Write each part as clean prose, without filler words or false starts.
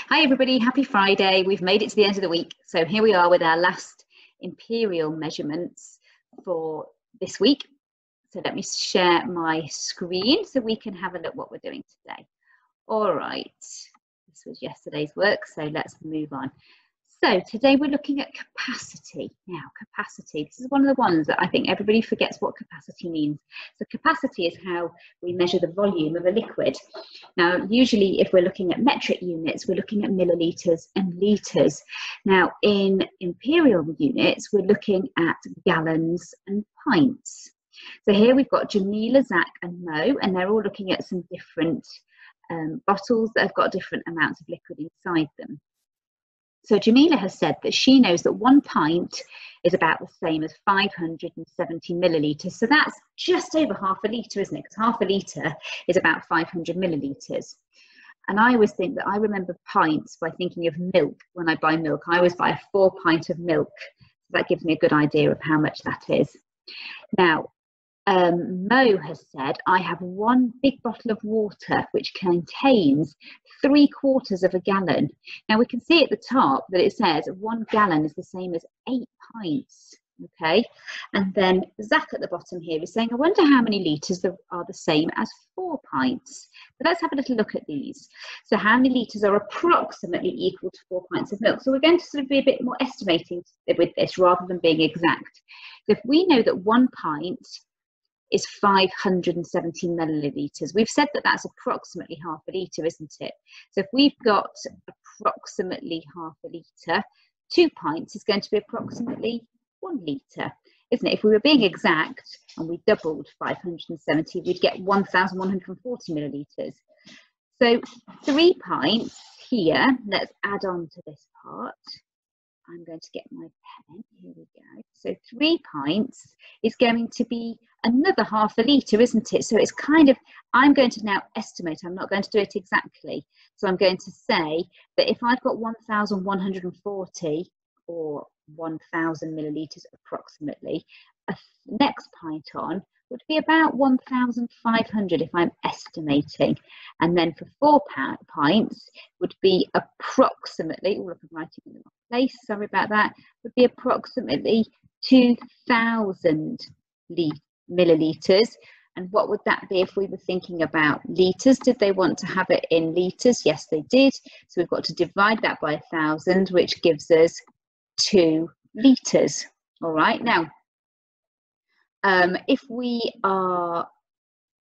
Hi everybody, happy Friday. We've made it to the end of the week. So here we are with our last Imperial measurements for this week. So let me share my screen so we can have a look what we're doing today. All right, this was yesterday's work, so let's move on. So today we're looking at capacity. Now, capacity, this is one of the ones that I think everybody forgets what capacity means. So capacity is how we measure the volume of a liquid. Now, usually if we're looking at metric units, we're looking at millilitres and litres. Now, in imperial units, we're looking at gallons and pints. So here we've got Jamila, Zach and Mo, and they're all looking at some different bottles that have got different amounts of liquid inside them. So Jamila has said that she knows that 1 pint is about the same as 570 millilitres. So that's just over half a litre, isn't it? Because half a litre is about 500 millilitres. And I always think that I remember pints by thinking of milk when I buy milk. I always buy a 4 pint of milk. So that gives me a good idea of how much that is. Now, Mo has said, I have 1 big bottle of water which contains 3/4 of a gallon. Now we can see at the top that it says 1 gallon is the same as 8 pints. Okay, and then Zach at the bottom here is saying, I wonder how many litres are the same as 4 pints. So let's have a little look at these. So how many litres are approximately equal to 4 pints of milk? So we're going to sort of be a bit more estimating with this rather than being exact. So if we know that 1 pint is 570 millilitres. We've said that that's approximately half a litre, isn't it? So if we've got approximately half a litre, 2 pints is going to be approximately 1 litre, isn't it? If we were being exact and we doubled 570, we'd get 1,140 millilitres. So 3 pints here, let's add on to this part. I'm going to get my pen, here we go. So 3 pints is going to be another half a litre, isn't it? So it's kind of, I'm going to now estimate, I'm not going to do it exactly. So I'm going to say that if I've got 1,140 or 1,000 millilitres approximately, a next pint on would be about 1,500 if I'm estimating. And then for 4 pints would be approximately, oh look, I'm writing in the wrong place, sorry about that, would be approximately 2,000 millilitres. And what would that be if we were thinking about litres? Did they want to have it in litres? Yes, they did. So we've got to divide that by 1,000, which gives us 2 litres. All right, now, if we are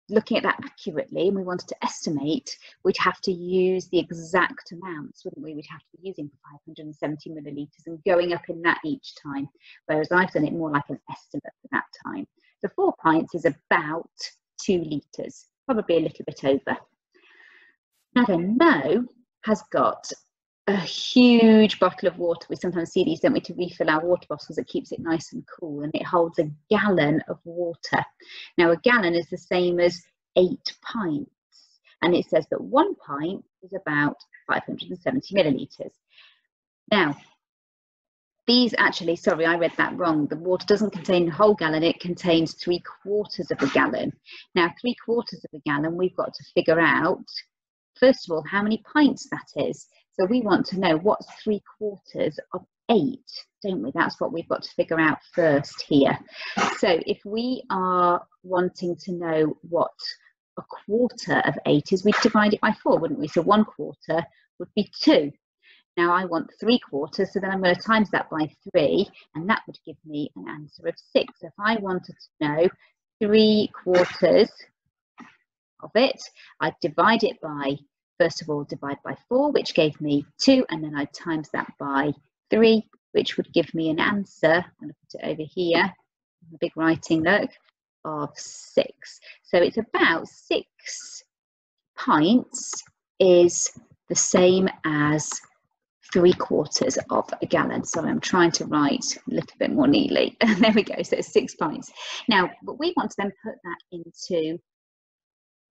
looking at that accurately and we wanted to estimate, we'd have to use the exact amounts, wouldn't we? We'd have to be using 570 millilitres and going up in that each time, whereas I've done it more like an estimate for that time. So 4 pints is about 2 litres, probably a little bit over. Now then, Mo has got a huge bottle of water. We sometimes see these, don't we, to refill our water bottles. It keeps it nice and cool, and it holds a gallon of water. Now, a gallon is the same as 8 pints, and it says that 1 pint is about 570 millilitres. Now, these actually, sorry, I read that wrong. The water doesn't contain the whole gallon, it contains 3/4 of a gallon. Now, 3/4 of a gallon, we've got to figure out, first of all, how many pints that is. So we want to know what's 3/4 of 8, don't we? That's what we've got to figure out first here. So if we are wanting to know what 1/4 of 8 is, we'd divide it by 4, wouldn't we? So 1/4 would be 2. Now I want 3/4, so then I'm going to times that by 3, and that would give me an answer of 6. So if I wanted to know 3/4 of it, I'd divide it by, first of all, divide by 4, which gave me 2, and then I'd times that by 3, which would give me an answer. I'm going to put it over here, a big writing, look, of 6. So it's about 6 pints is the same as 3/4 of a gallon. So I'm trying to write a little bit more neatly. There we go. So it's 6 pints. Now, but we want to then put that into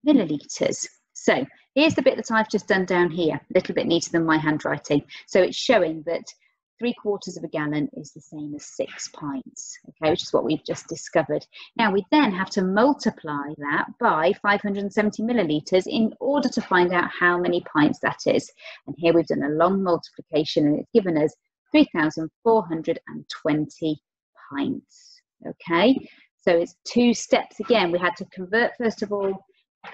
millilitres. So here's the bit that I've just done down here, a little bit neater than my handwriting. So it's showing that 3/4 of a gallon is the same as 6 pints, okay, which is what we've just discovered. Now we then have to multiply that by 570 millilitres in order to find out how many pints that is. And here we've done a long multiplication and it's given us 3,420 pints, okay. So it's 2 steps again. We had to convert first of all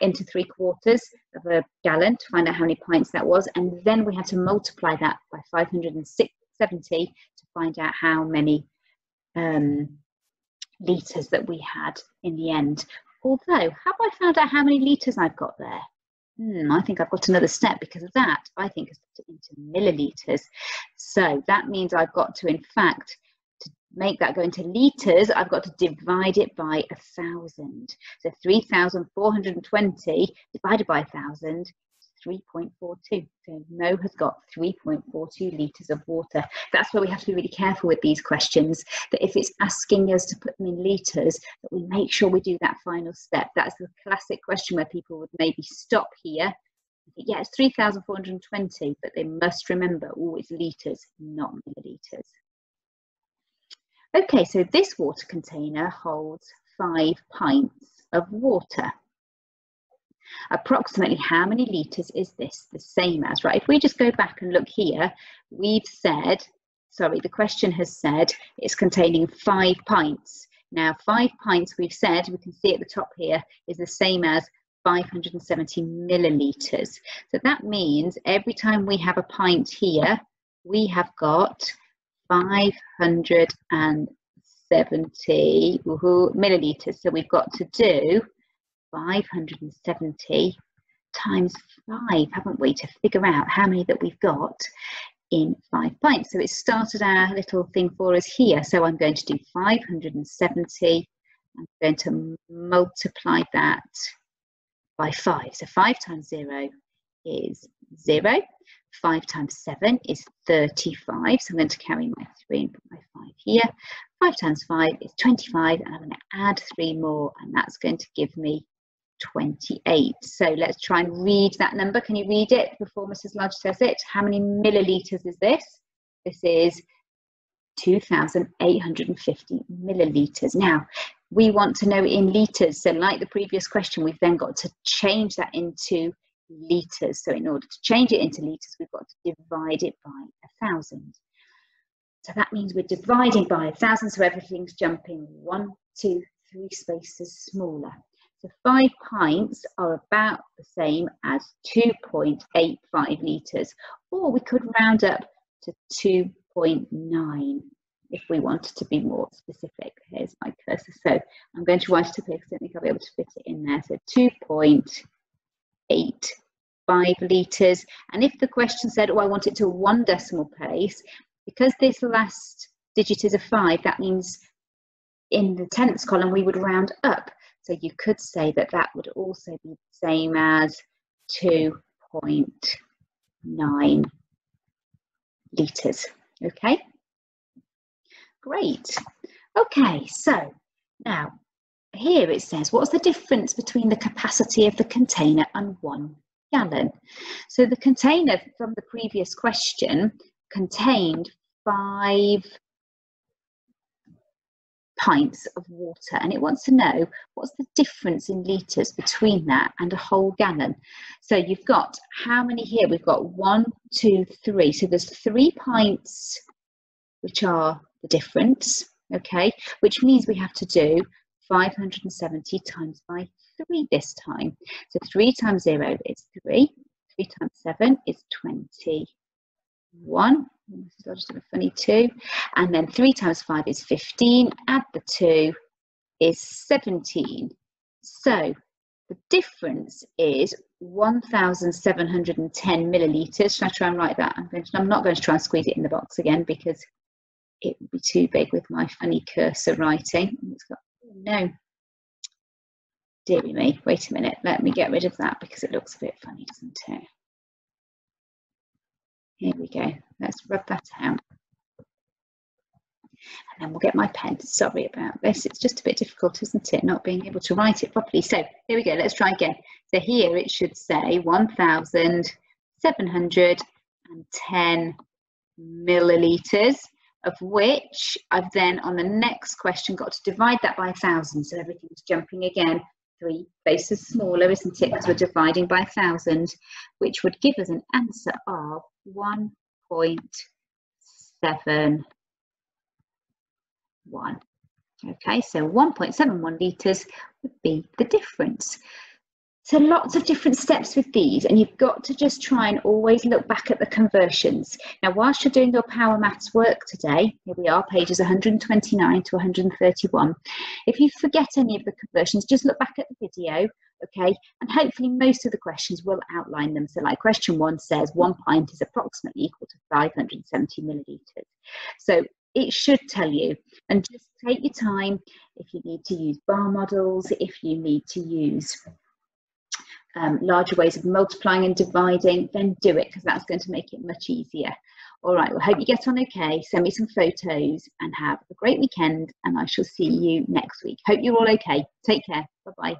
into 3/4 of a gallon to find out how many pints that was, and then we had to multiply that by 570 to find out how many litres that we had in the end. Although, have I found out how many litres I've got there? I think I've got another step because of that. I think it's put it into millilitres. So that means I've got to, in fact, to make that go into litres, I've got to divide it by 1,000. So 3,420 divided by 1,000 is 3.42. So Mo has got 3.42 litres of water. That's where we have to be really careful with these questions, that if it's asking us to put them in litres, that we make sure we do that final step. That's the classic question where people would maybe stop here. Yeah, it's 3,420, but they must remember, oh, it's litres, not millilitres. Okay, so this water container holds 5 pints of water. Approximately how many litres is this the same as, right? If we just go back and look here, we've said, sorry, the question has said it's containing 5 pints. Now, 5 pints, we've said, we can see at the top here, is the same as 570 millilitres. So that means every time we have a pint here, we have got 570 millilitres. So we've got to do 570 times 5, haven't we, to figure out how many that we've got in 5 pints. So it started our little thing for us here. So I'm going to do 570. I'm going to multiply that by 5. So 5 times 0 is 0. 5 times 7 is 35. So I'm going to carry my 3 and put my 5 here. 5 times 5 is 25, and I'm going to add 3 more, and that's going to give me 28. So let's try and read that number. Can you read it before Mrs. Lodge says it? How many millilitres is this? This is 2,850 millilitres. Now, we want to know in litres. So like the previous question, we've then got to change that into litres. So in order to change it into litres, we've got to divide it by 1,000. So that means we're dividing by 1,000, so everything's jumping 1, 2, 3 spaces smaller. So 5 pints are about the same as 2.85 litres, or we could round up to 2.9 if we wanted to be more specific. Here's my cursor. So I'm going to write it up here because I don't think I'll be able to fit it in there. So 2.85 litres. And if the question said, oh, I want it to 1 decimal place, because this last digit is a 5, that means in the tenths column we would round up. So you could say that that would also be the same as 2.9 litres. Okay, great. Okay, so now here it says, what's the difference between the capacity of the container and 1 gallon? So the container from the previous question contained 5 pints of water, and it wants to know what's the difference in litres between that and a whole gallon. So you've got how many here? We've got 1, 2, 3. So there's 3 pints which are the difference, okay, which means we have to do 570 times by 3 this time. So 3 times 0 is 3. 3 times 7 is 21. I'll just do a funny 2. And then 3 times 5 is 15. Add the 2 is 17. So the difference is 1,710 millilitres. Should I try and write that? I'm not going to try and squeeze it in the box again because it would be too big with my funny cursor writing. It's got, oh no. Dearie me. Wait a minute. Let me get rid of that because it looks a bit funny, doesn't it? Here we go. Let's rub that out. And then we'll get my pen. Sorry about this. It's just a bit difficult, isn't it? Not being able to write it properly. So here we go. Let's try again. So here it should say 1,710 millilitres, of which I've then on the next question got to divide that by 1,000. So everything's jumping again 3 places smaller, isn't it? Because we're dividing by 1,000, which would give us an answer of 1.71. Okay, so 1.71 litres would be the difference. So lots of different steps with these, and you've got to just try and always look back at the conversions. Now, whilst you're doing your Power Maths work today, here we are, pages 129 to 131. If you forget any of the conversions, just look back at the video, okay? And hopefully most of the questions will outline them. So like question 1 says 1 pint is approximately equal to 570 millilitres. So it should tell you, and just take your time. If you need to use bar models, if you need to use larger ways of multiplying and dividing, then do it, because that's going to make it much easier. All right, well, hope you get on okay. Send me some photos and have a great weekend, and I shall see you next week. Hope you're all okay. Take care. Bye-bye.